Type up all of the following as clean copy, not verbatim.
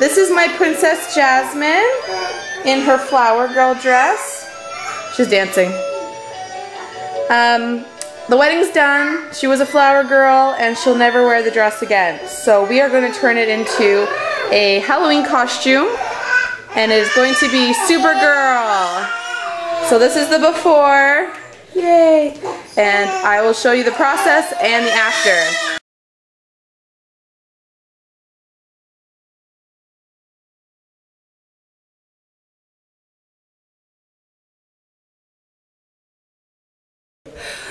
This is my Princess Jasmine in her flower girl dress. She's dancing. The wedding's done. She was a flower girl and she'll never wear the dress again. So we are going to turn it into a Halloween costume and it is going to be Supergirl. So this is the before. Yay! And I will show you the process and the after.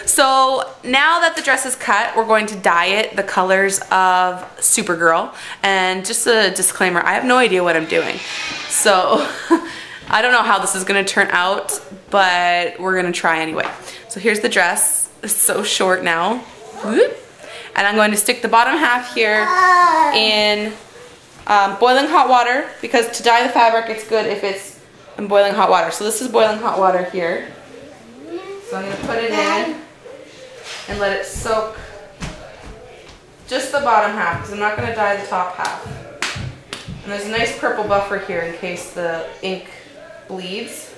So now that the dress is cut, we're going to dye it the colors of Supergirl. And just a disclaimer, I have no idea what I'm doing. So I don't know how this is going to turn out, but we're going to try anyway. So here's the dress. It's so short now. And I'm going to stick the bottom half here in boiling hot water, because to dye the fabric it's good if it's in boiling hot water. So this is boiling hot water here. So I'm going to put it in and let it soak just the bottom half, because I'm not going to dye the top half. And there's a nice purple buffer here in case the ink bleeds.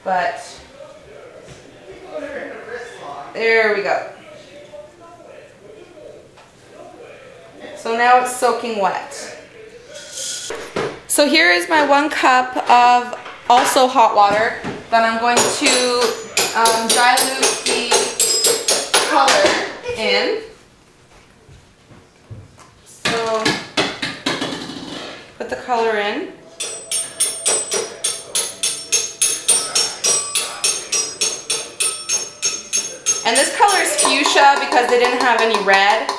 But there we go. So now it's soaking wet. So here is my 1 cup of also hot water that I'm going to dilute the color in. So put the color in. And this color is fuchsia because they didn't have any red.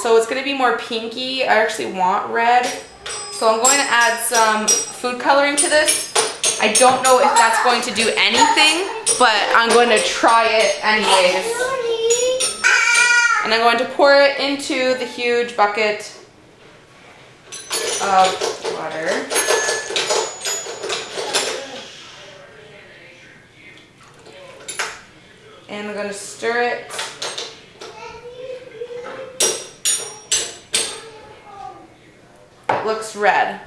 So it's going to be more pinky. I actually want red. So I'm going to add some food coloring to this. I don't know if that's going to do anything, but I'm going to try it anyways. And I'm going to pour it into the huge bucket of water. And I'm going to stir it. It looks red.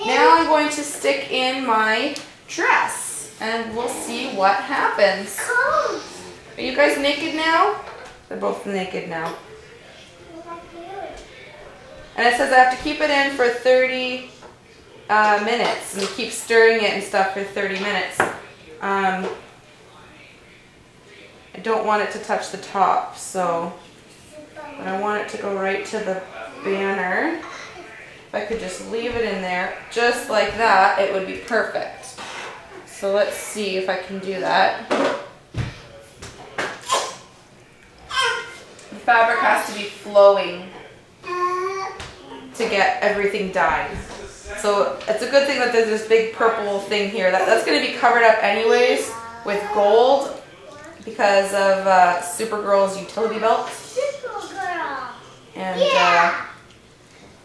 Now I'm going to stick in my dress and we'll see what happens. Are you guys naked now? They're both naked now. And it says I have to keep it in for 30 minutes and keep stirring it and stuff for 30 minutes. I don't want it to touch the top, so, but I want it to go right to the banner. If I could just leave it in there just like that, it would be perfect. So let's see if I can do that. The fabric has to be flowing to get everything dyed. So it's a good thing that there's this big purple thing here. That's going to be covered up anyways with gold because of Supergirl's utility belt. And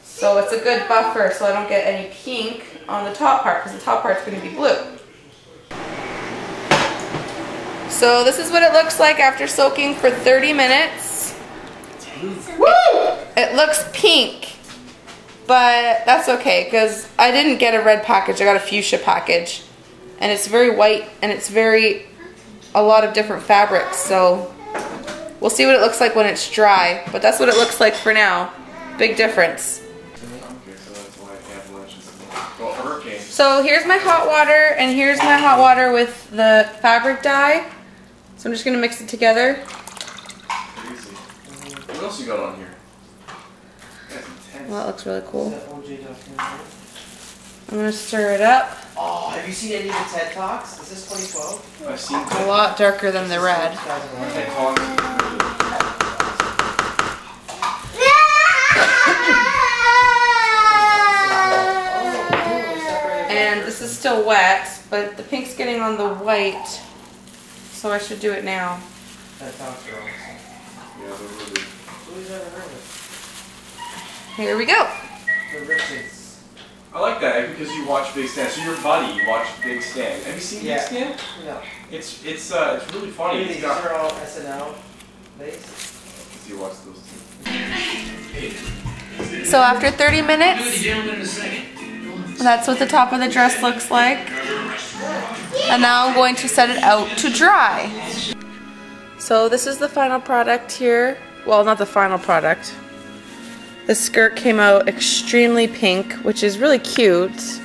so it's a good buffer so I don't get any pink on the top part, because the top part's going to be blue. So this is what it looks like after soaking for 30 minutes. Woo! It looks pink, but that's okay because I didn't get a red package, I got a fuchsia package. And it's very white and it's a lot of different fabrics, so we'll see what it looks like when it's dry, but that's what it looks like for now. Big difference. So here's my hot water, and here's my hot water with the fabric dye. So I'm just going to mix it together. Easy. What else you got on here? Well, that looks really cool. I'm going to stir it up. Oh, have you seen any of the TED Talks? Is this 2012? I've seen A lot darker than the red. And this is still wet, but the pink's getting on the white, so I should do it now. TED Talks are awesome. Yeah, they're really... Who's ever heard of it? Here we go. The Riches. I like that because you watch Big Stan. So your buddy watched Big Stan. Have you seen Big Stan? No. It's really funny. These are all SNL based. Because you watch those two. So after 30 minutes, that's what the top of the dress looks like. And now I'm going to set it out to dry. So this is the final product here. Well, not the final product. The skirt came out extremely pink, which is really cute,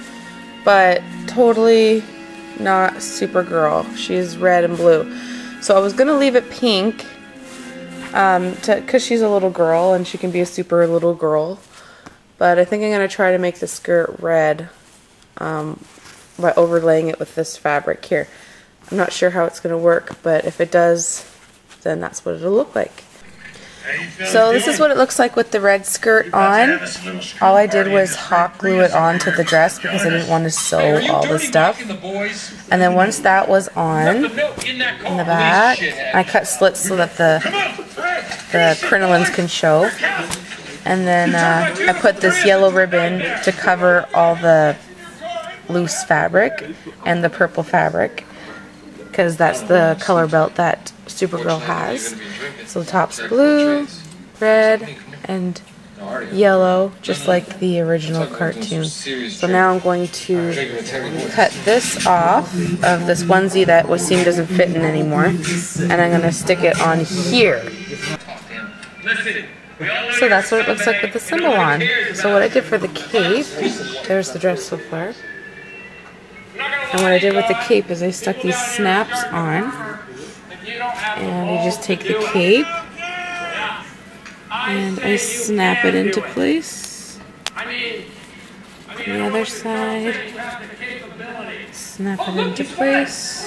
but totally not Supergirl. She's red and blue. So I was gonna leave it pink, because she's a little girl and she can be a super little girl. But I think I'm gonna try to make the skirt red by overlaying it with this fabric here. I'm not sure how it's gonna work, but if it does, then that's what it'll look like. So this is what it looks like with the red skirt on. All I did was hot glue it onto the dress because I didn't want to sew all the stuff. And then once that was on, in the back, I cut slits so that the crinolines can show. And then I put this yellow ribbon to cover all the loose fabric and the purple fabric, because that's the color belt that Supergirl has. So the top's blue, red, and yellow, just like the original cartoon. So now I'm going to cut this off of this onesie that Wasim doesn't fit in anymore, and I'm going to stick it on here. So that's what it looks like with the symbol on. So what I did for the cape, there's the dress so far. And what I did with the cape is I stuck these snaps on. And you just take the cape and I snap it into place. The other side, snap it into place,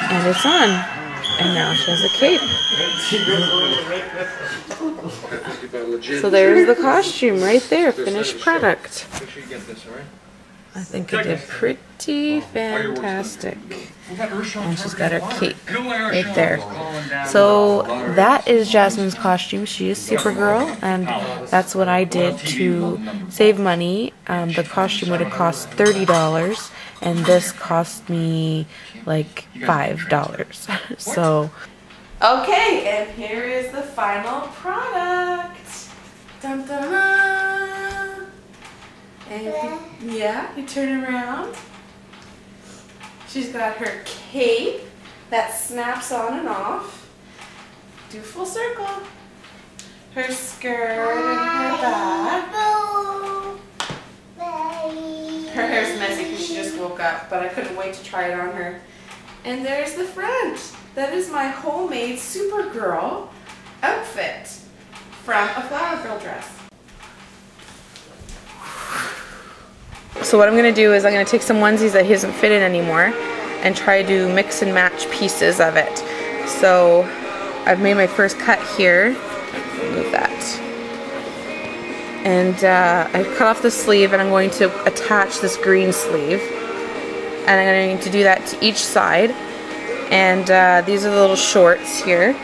and it's on. And now she has a cape. So there's the costume right there, finished product. I think it did pretty fantastic. And she's got her cape right there. So that is Jasmine's costume. She is Supergirl, and that's what I did to save money. The costume would have cost $30, and this cost me like $5. So, okay, and here is the final product. Dun, dun, dun. And you turn around. She's got her cape that snaps on and off. Do full circle. Her skirt and her back. Her hair's messy because she just woke up, but I couldn't wait to try it on her. And there's the front. That is my homemade Supergirl outfit from a Flower Girl dress. So what I'm going to do is I'm going to take some onesies that he doesn't fit in anymore and try to mix and match pieces of it. So I've made my first cut here. Move that. And I cut off the sleeve and I'm going to attach this green sleeve. And I'm going to do that to each side. And these are the little shorts here.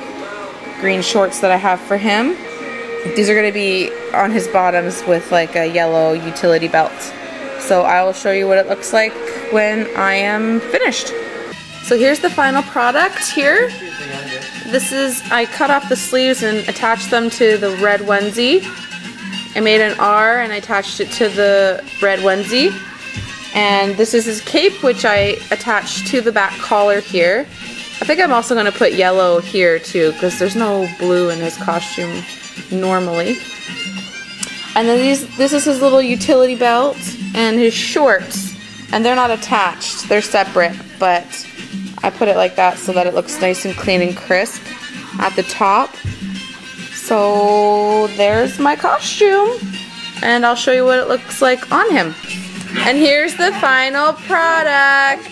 Green shorts that I have for him. These are going to be on his bottoms with like a yellow utility belt. So I will show you what it looks like when I am finished. So here's the final product here. This is, I cut off the sleeves and attached them to the red onesie. I made an R and I attached it to the red onesie. And this is his cape, which I attached to the back collar here. I think I'm also going to put yellow here too, because there's no blue in his costume normally. And then this is his little utility belt and his shorts, and they're not attached, they're separate, but I put it like that so that it looks nice and clean and crisp at the top. So there's my costume, and I'll show you what it looks like on him. And here's the final product.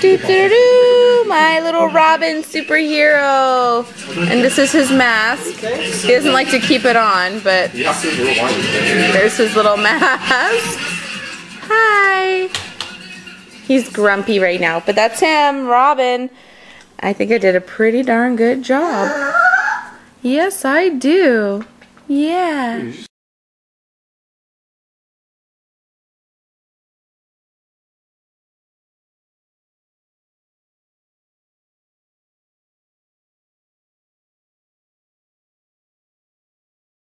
Doo-doo-doo, my little Robin superhero. And this is his mask. He doesn't like to keep it on, but there's his little mask. Hi. He's grumpy right now, but that's him, Robin. I think I did a pretty darn good job. Yes, I do. Yeah.